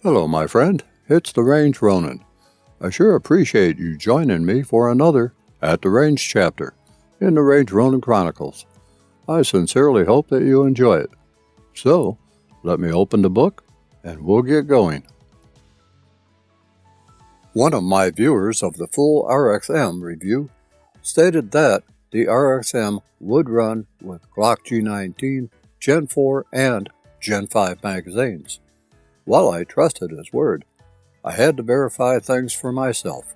Hello, my friend. It's the Range Ronin. I sure appreciate you joining me for another At the Range chapter in the Range Ronin Chronicles. I sincerely hope that you enjoy it. So, let me open the book and we'll get going. One of my viewers of the full RXM review stated that the RXM would run with Glock G19 GEN4 and GEN5 magazines. While I trusted his word, I had to verify things for myself.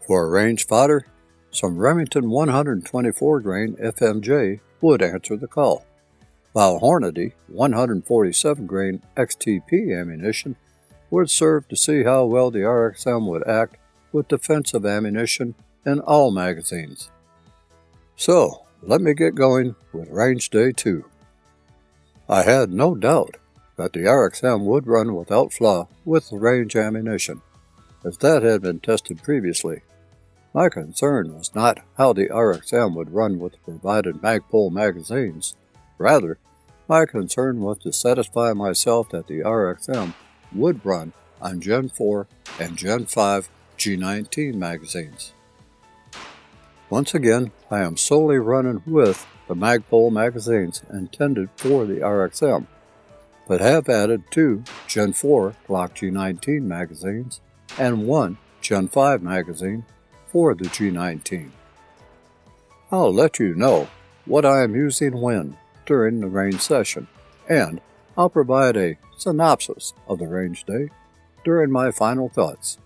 For a range fodder, some Remington 124 grain FMJ would answer the call, while Hornady 147 grain XTP ammunition would serve to see how well the RXM would act with defensive ammunition in all magazines. So, let me get going with Range Day 2. I had no doubt that the RXM would run without flaw with range ammunition, as that had been tested previously. My concern was not how the RXM would run with the provided MAGPUL magazines. Rather, my concern was to satisfy myself that the RXM would run on Gen4 and Gen5 G19 magazines. Once again, I am solely running with the MAGPUL magazines intended for the RXM, but have added 2 Gen4 Glock G19 magazines and 1 Gen5 magazine for the G19. I'll let you know what I am using when during the range session, and I'll provide a synopsis of the range day during my final thoughts.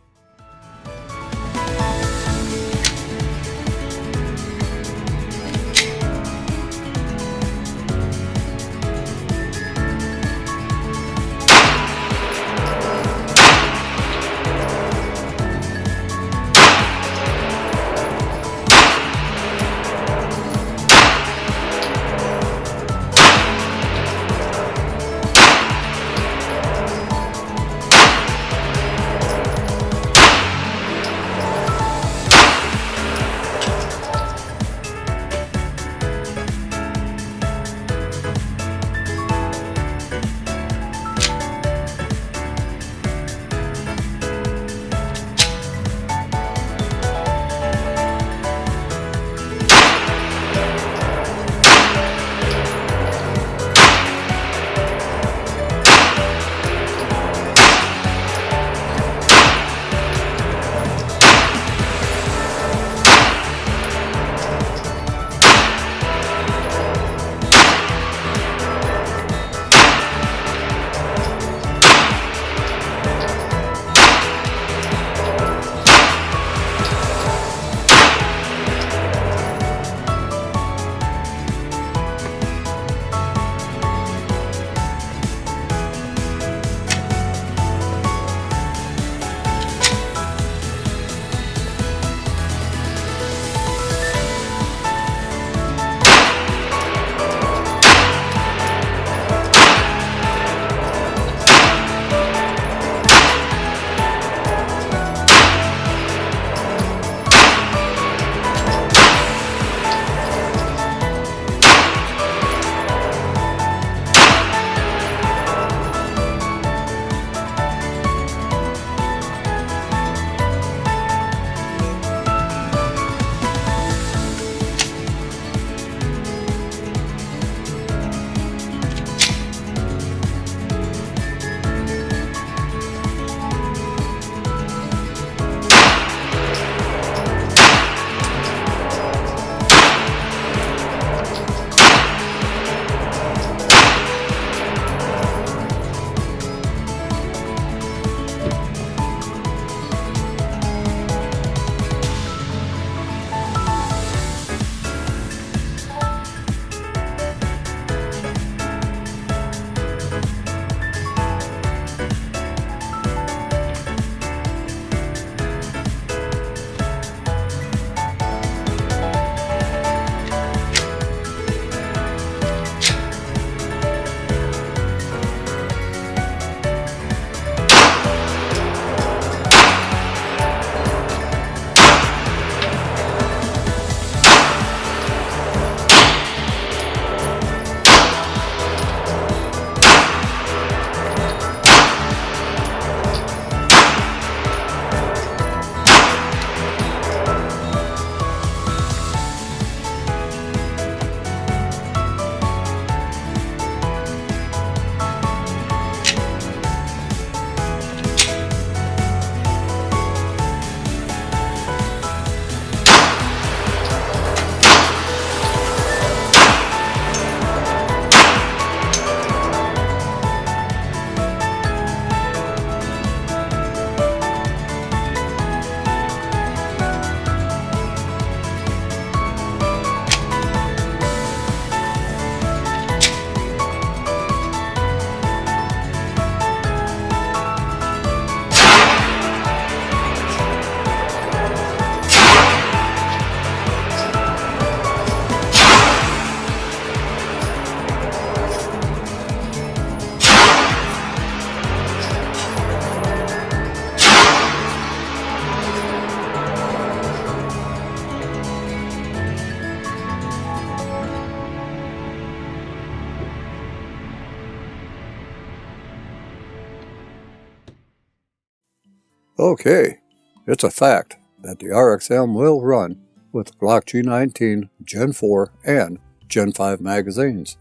Okay, it's a fact that the RXM will run with Glock G19 GEN4 and GEN5 magazines.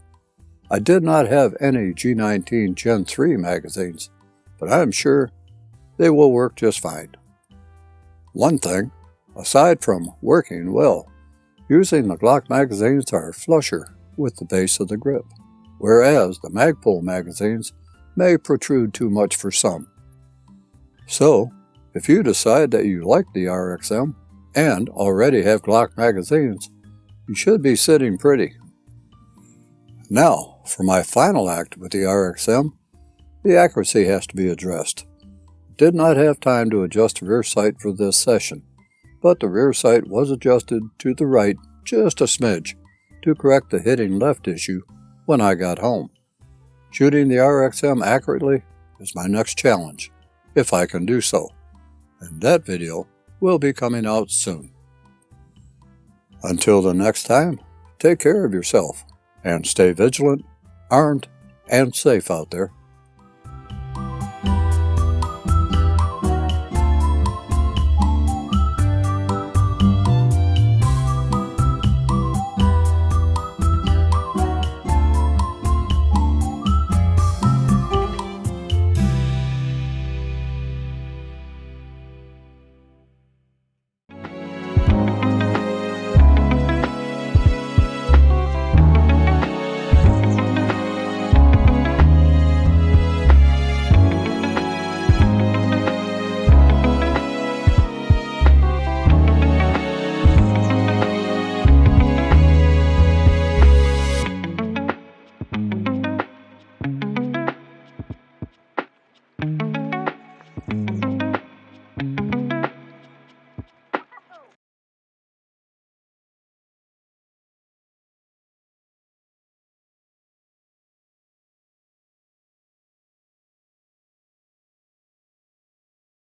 I did not have any G19 GEN3 magazines, but I am sure they will work just fine. One thing, aside from working well, using the Glock magazines are flusher with the base of the grip, whereas the MAGPUL magazines may protrude too much for some. So, if you decide that you like the RXM and already have Glock magazines, you should be sitting pretty. Now, for my final act with the RXM, the accuracy has to be addressed. Did not have time to adjust the rear sight for this session, but the rear sight was adjusted to the right just a smidge to correct the hitting left issue when I got home. Shooting the RXM accurately is my next challenge, if I can do so, and that video will be coming out soon. Until the next time, take care of yourself and stay vigilant, armed, and safe out there.